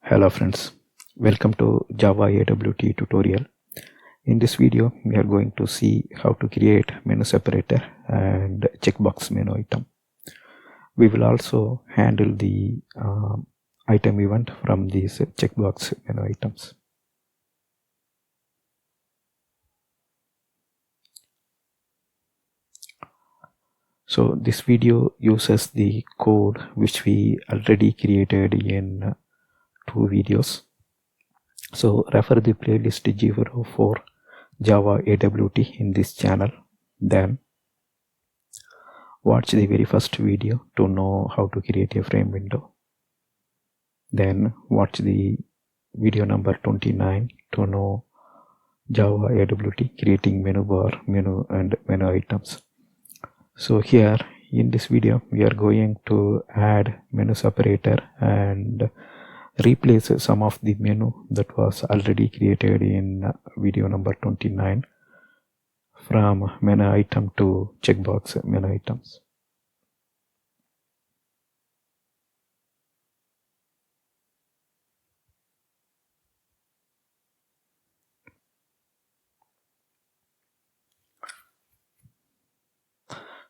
Hello friends, welcome to Java AWT tutorial. In this video we are going to see how to create menu separator and checkbox menu item. We will also handle the item event from these checkbox menu items. So this video uses the code which we already created in 2 videos. So refer the playlist G0 for Java AWT in this channel. Then watch the very first video to know how to create a frame window. Then watch the video number 29 to know Java AWT creating menu bar, menu and menu items. So here in this video we are going to add menu separator and replace some of the menu that was already created in video number 29 from menu item to checkbox menu items.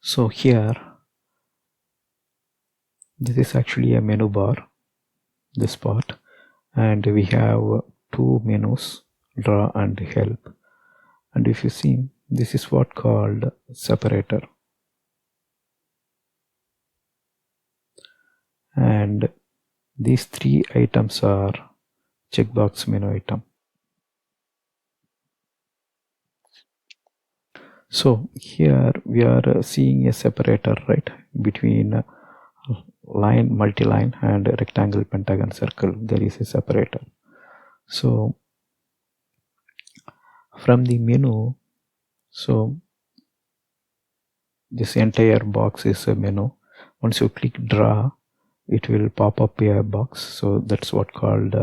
So here this is actually a menu bar, this part, and we have 2 menus, draw and help. And if you see, this is what called separator, and these 3 items are checkbox menu item. So here we are seeing a separator, right, between line, multi-line and rectangle, pentagon, circle. There is a separator. So from the menu, so this entire box is a menu. Once you click draw, it will pop up a box. So that's what called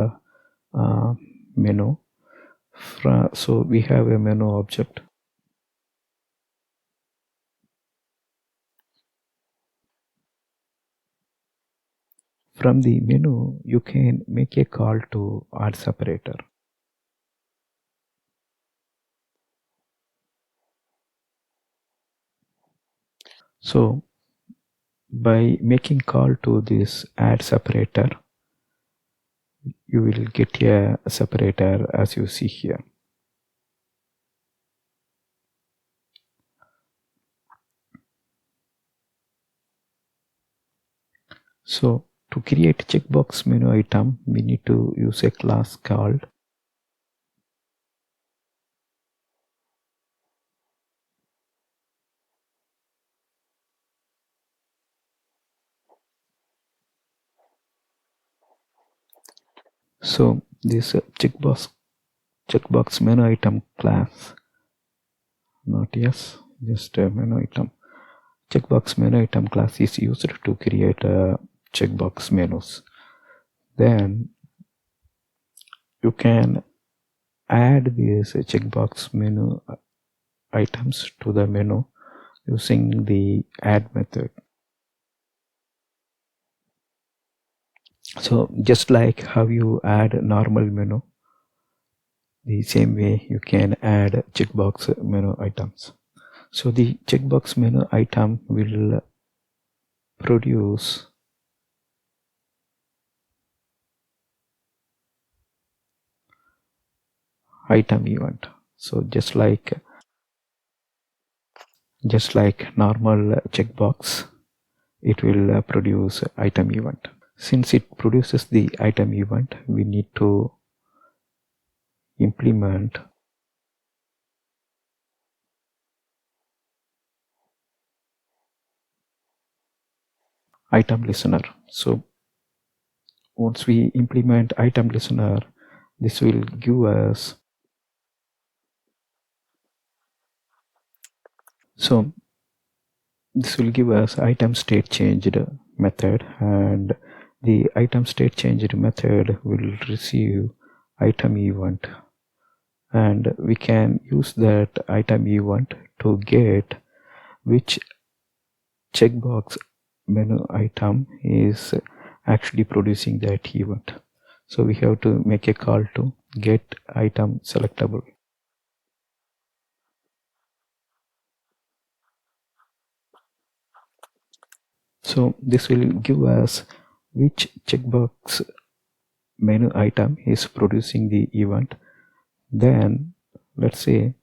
menu. So we have a menu object. From the menu, you can make a call to add separator. So by making call to this add separator, you will get a separator as you see here. So to create checkbox menu item, we need to use a class called so this checkbox menu item class, not yes, just a menu item. Checkbox menu item class is used to create checkbox menus. Then you can add these checkbox menu items to the menu using the add method. So just like how you add normal menu, the same way you can add checkbox menu items. So the checkbox menu item will produce item event. So just like normal checkbox, it will produce item event. Since it produces the item event, we need to implement item listener. So once we implement item listener, this will give us item state changed method, and the item state changed method will receive item event, and we can use that item event to get which checkbox menu item is actually producing that event. So we have to make a call to get item selectable. So this will give us which checkbox menu item is producing the event. Then let's say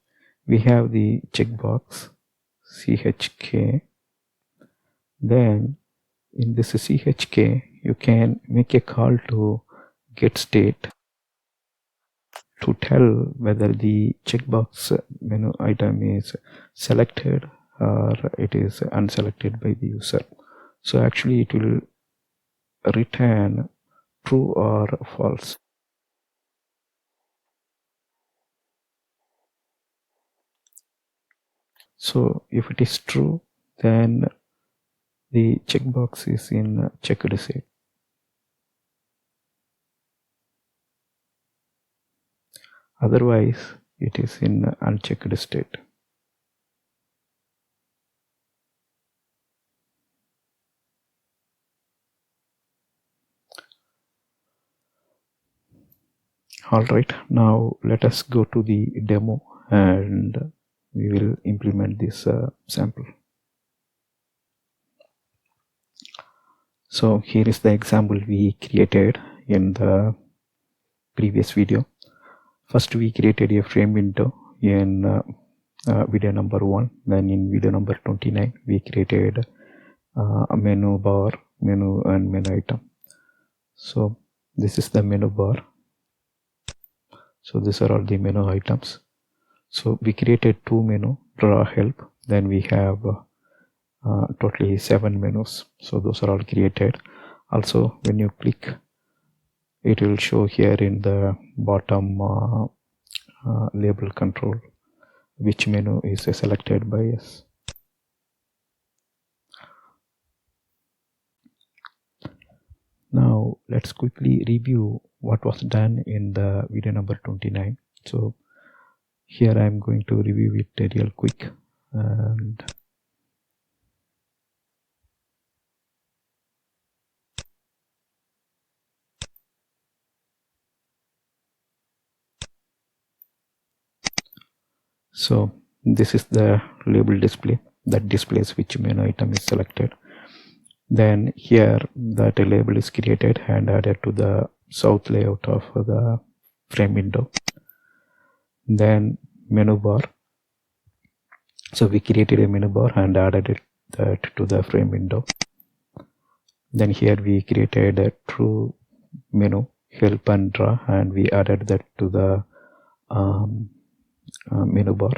we have the checkbox chk. Then in this chk you can make a call to get state to tell whether the checkbox menu item is selected or it is unselected by the user. So actually it will return true or false. So if it is true, then the checkbox is in checked state. Otherwise, it is in unchecked state. Alright, now let us go to the demo and we will implement this sample. So here is the example we created in the previous video. First we created a frame window in video number 1. Then in video number 29 we created a menu bar, menu and menu item. So this is the menu bar. So these are all the menu items. So we created 2 menu, draw, help. Then we have totally 7 menus. So those are all created. Also when you click, it will show here in the bottom label control which menu is selected by us. Now let's quickly review what was done in the video number 29. So here I'm going to review it real quick. And so this is the label display that displays which menu item is selected. Then here that label is created and added to the south layout of the frame window. Then menu bar. So we created a menu bar and added that to the frame window. Then here we created a true menu, help and draw, and we added that to the menu bar.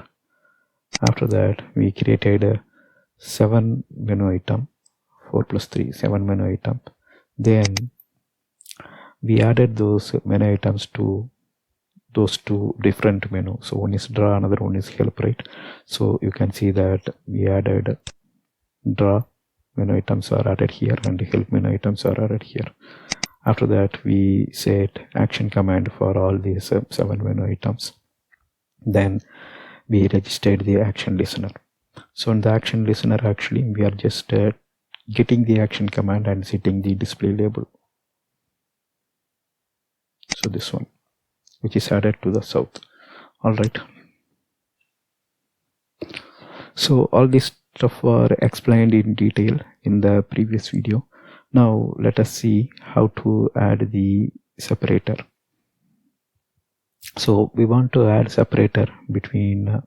After that we created a 7 menu item, 4 plus 3, 7 menu item. Then we added those menu items to those 2 different menus. So one is draw, another one is help, right? So you can see that we added draw menu items are added here and help menu items are added here. After that we set action command for all these 7 menu items. Then we registered the action listener. So in the action listener, actually we are just getting the action command and setting the display label. So this one, which is added to the south. Alright. So all this stuff were explained in detail in the previous video. Now let us see how to add the separator. So we want to add separator between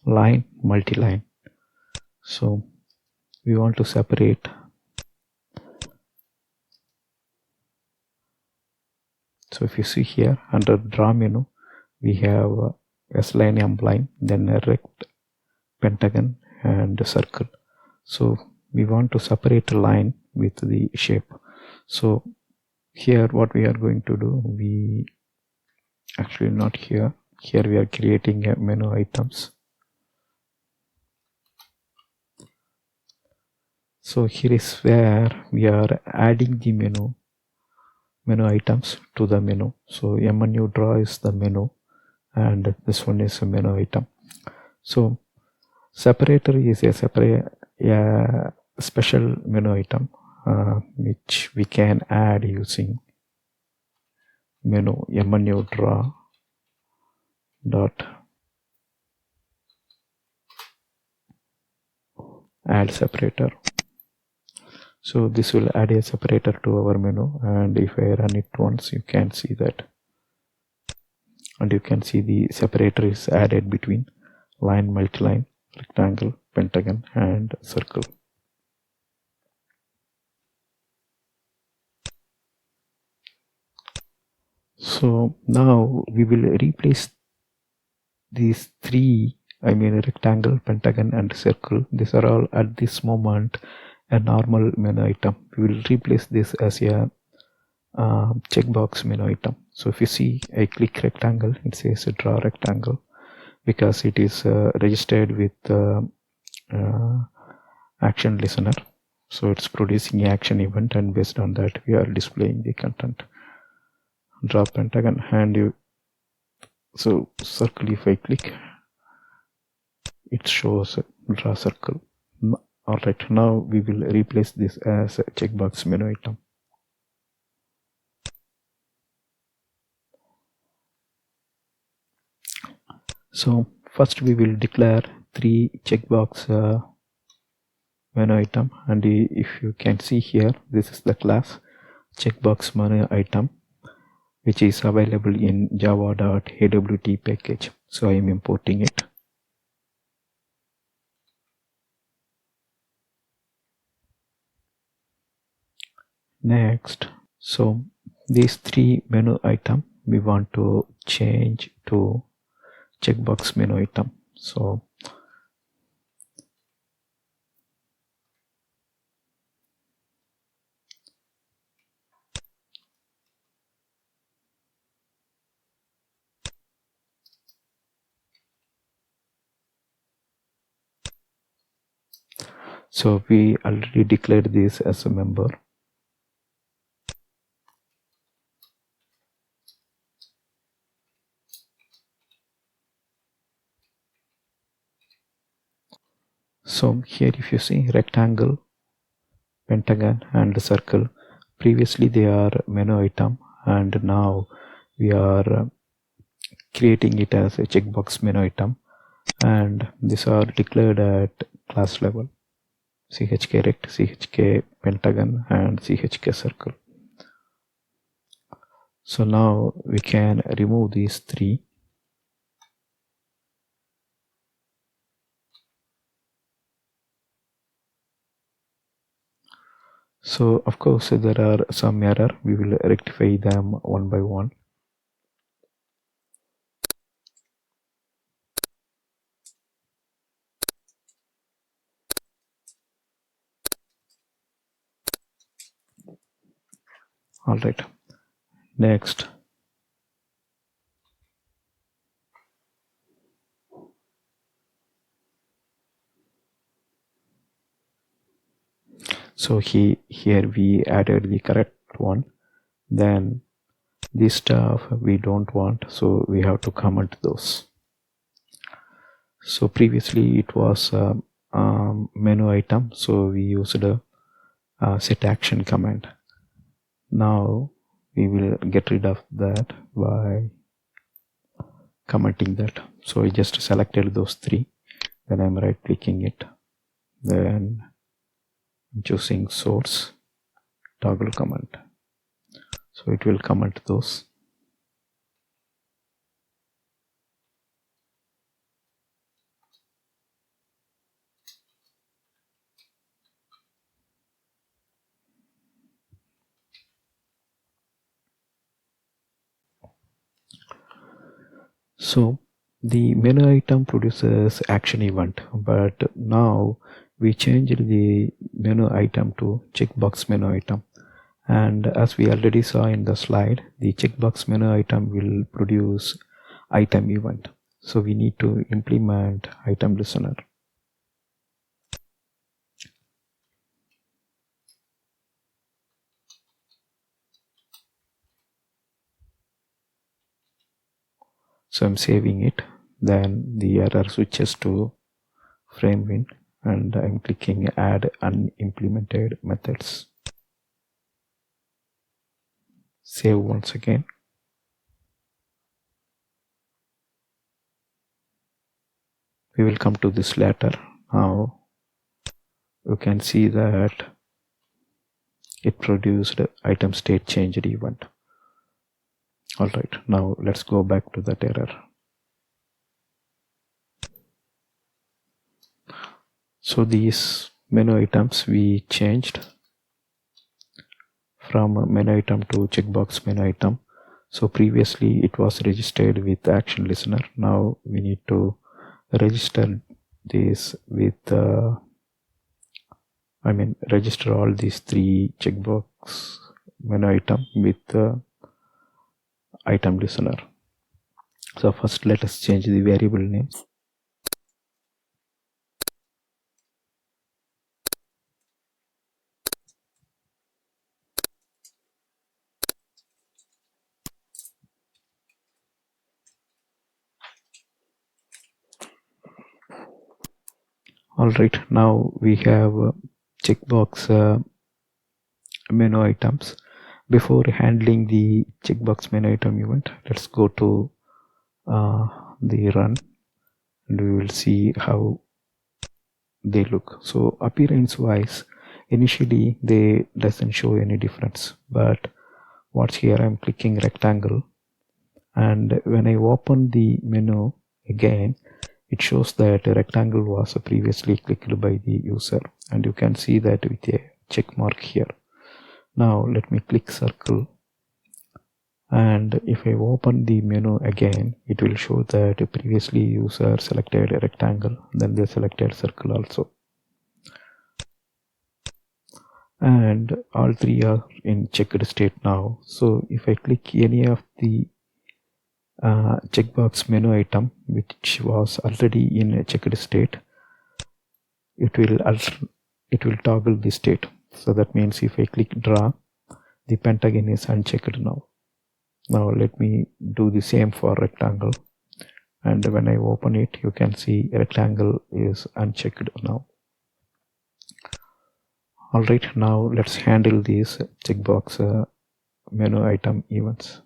line, multi-line. So we want to separate. So if you see here under draw menu, we have S line, M line, then a rect, pentagon and a circle. So we want to separate a line with the shape. So here what we are going to do, we actually not here. Here we are creating a menu items. So here is where we are adding the menu items to the menu. So menu draw is the menu and this one is a menu item. So separator is a special menu item which we can add using menu draw dot add separator. So this will add a separator to our menu, and if I run it once, you can see that, and you can see the separator is added between line, multi-line, rectangle, pentagon, and circle. So now we will replace these three, rectangle, pentagon, and circle. These are all at this moment a normal menu item. We will replace this as a checkbox menu item. So if you see, I click rectangle, it says draw rectangle because it is registered with action listener. So it's producing an action event, and based on that we are displaying the content. Draw pentagon, and so circle, if I click, it shows draw circle. Alright, now we will replace this as a checkbox menu item. So first we will declare three checkbox menu item, and if you can see here, this is the class CheckboxMenuItem, which is available in java.awt package. So I am importing it. Next, so these three menu item we want to change to checkbox menu item. So we already declared this as a member. So here if you see rectangle, pentagon, and circle, previously they are menu item, and now we are creating it as a checkbox menu item, and these are declared at class level: chk rect, chk pentagon, and chk circle. So now we can remove these three. So of course there are some error, we will rectify them one by one. All right, next. So here we added the correct one. Then this stuff we don't want, so we have to comment those. So previously it was menu item, so we used a set action command. Now we will get rid of that by commenting that. So I just selected those three, then I'm right clicking it, then choosing source, toggle comment, so it will comment those. So the menu item produces action event, but now we changed the menu item to checkbox menu item, and as we already saw in the slide, the checkbox menu item will produce item event. So we need to implement item listener. So I'm saving it, then the error switches to frame win, and I'm clicking add unimplemented methods. save once again. We will come to this later. Now you can see that it produced item state changed event. Alright, now let's go back to that error. So these menu items we changed from menu item to checkbox menu item. So previously it was registered with action listener. Now we need to register this with register all these three checkbox menu item with item listener. So first let us change the variable name. Alright, now we have checkbox menu items. Before handling the checkbox menu item event, let's go to the run and we will see how they look. So appearance wise, initially they doesn't show any difference, but what's here, I'm clicking rectangle, and when I open the menu again, it shows that a rectangle was previously clicked by the user, and you can see that with a check mark here. Now let me click circle, and if I open the menu again, it will show that previously user selected a rectangle, then they selected circle also, and all three are in checked state now. So if I click any of the checkbox menu item which was already in a checked state, it will toggle the state. So that means if I click draw, the pentagon is unchecked now. Now let me do the same for rectangle, and when I open it, you can see rectangle is unchecked now. Alright, now let's handle these checkbox menu item events.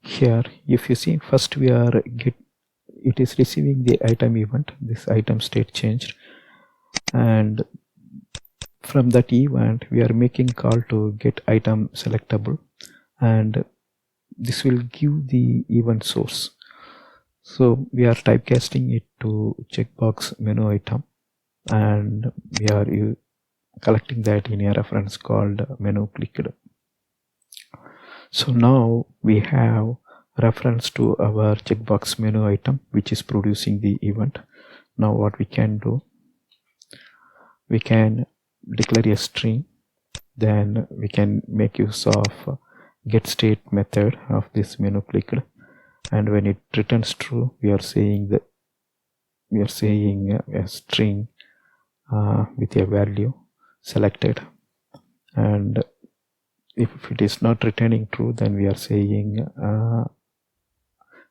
Here, if you see, first we are it is receiving the item event, this item state changed, and from that event we are making call to get item selectable, and this will give the event source. So we are typecasting it to checkbox menu item, and we are collecting that in a reference called menu clicked. So now we have reference to our checkbox menu item which is producing the event. Now what we can do, we can declare a string, then we can make use of get state method of this menu clicked, and when it returns true, we are saying a string with a value selected, and if it is not returning true, then we are saying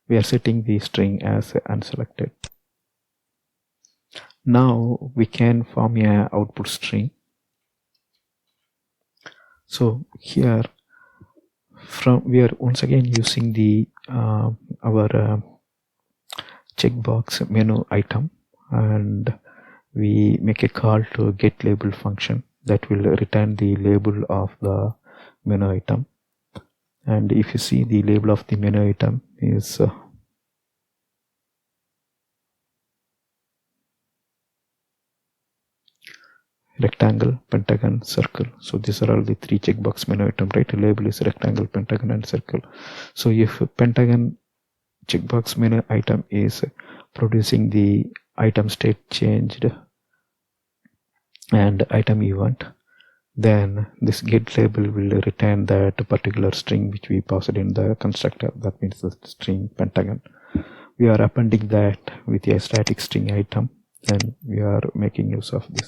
we are setting the string as unselected. Now we can form a output string. So here we are once again using the our checkbox menu item, and we make a call to get label function that will return the label of the menu item. And if you see, the label of the menu item is rectangle, pentagon, circle. So these are all the three checkbox menu item, right? The label is rectangle, pentagon, and circle. So if pentagon checkbox menu item is producing the item state changed and item event, then this get label will return that particular string which we passed in the constructor. That means the string pentagon. We are appending that with a static string item, and we are making use of this.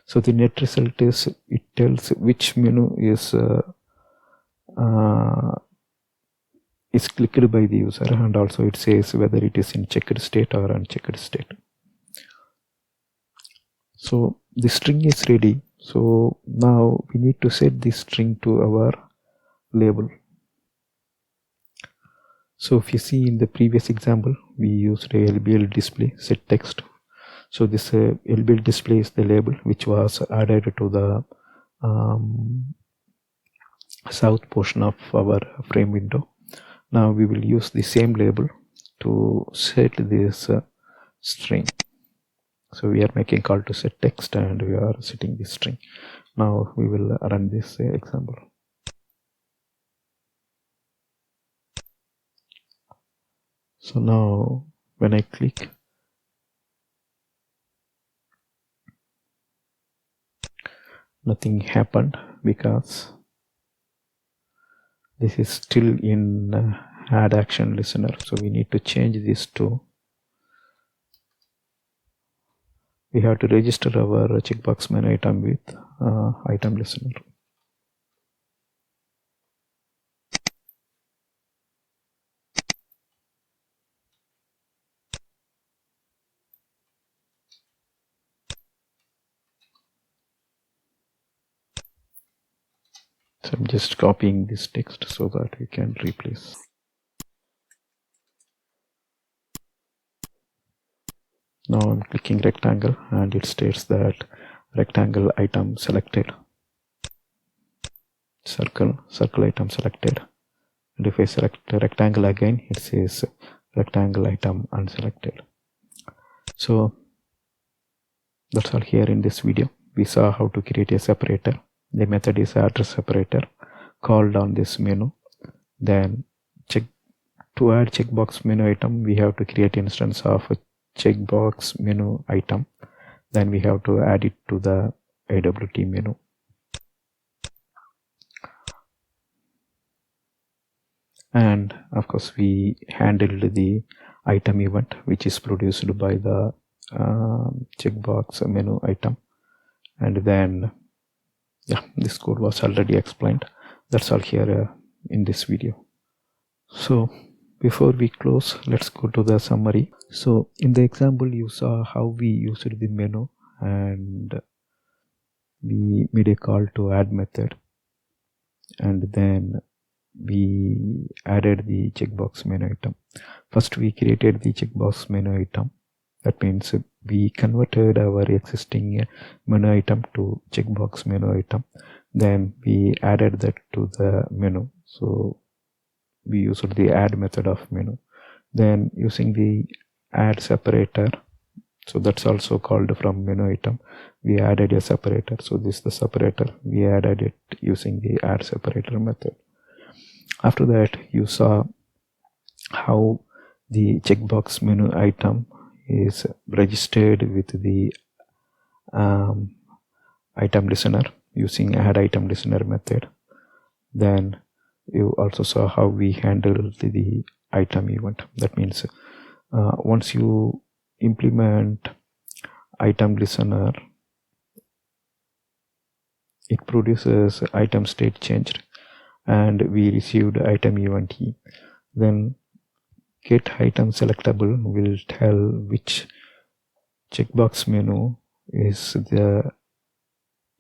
So the net result is it tells which menu is is clicked by the user, and also it says whether it is in checked state or unchecked state. So the string is ready. So now we need to set this string to our label. So if you see in the previous example, we used a LBL display set text. So this LBL display is the label which was added to the south portion of our frame window. Now we will use the same label to set this string. So we are making call to set text and we are setting this string. Now we will run this example. So now when I click, nothing happened because this is still in add action listener. So we need to change this to, we have to register our checkbox menu item with item listener. So I'm just copying this text so that we can replace. Now I'm clicking rectangle and it states that rectangle item selected. Circle item selected. And if I select the rectangle again, it says rectangle item unselected. So that's all here in this video. We saw how to create a separator. The method is address separator called on this menu. Then to add checkbox menu item, we have to create instance of a checkbox menu item. Then we have to add it to the AWT menu. And of course we handled the item event which is produced by the checkbox menu item. And then yeah, this code was already explained. That's all here in this video. So before we close, let's go to the summary. So in the example you saw how we used the menu and we made a call to add method, and then we added the checkbox menu item. First we created the checkbox menu item. That means we converted our existing menu item to checkbox menu item. Then we added that to the menu. So we used the add method of menu. Then using the add separator, so that's also called from menu item, we added a separator. So this is the separator, we added it using the add separator method. After that you saw how the checkbox menu item is registered with the item listener using add item listener method. Then you also saw how we handled the item event. That means once you implement item listener, it produces item state changed and we received item event key. Then get item selectable will tell which checkbox menu is the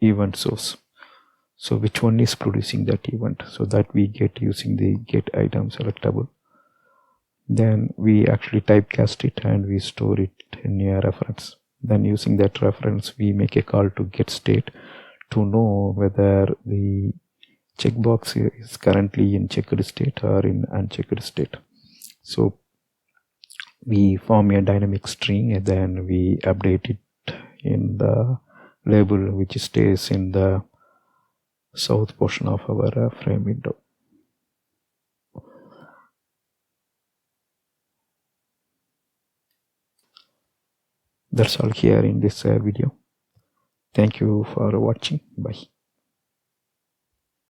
event source. So which one is producing that event, so that we get using the get item selectable. Then we actually typecast it and we store it in a reference. Then using that reference we make a call to get state to know whether the checkbox is currently in checked state or in unchecked state. So we form a dynamic string and then we update it in the label which stays in the south portion of our frame window. That's all here in this video. Thank you for watching. Bye.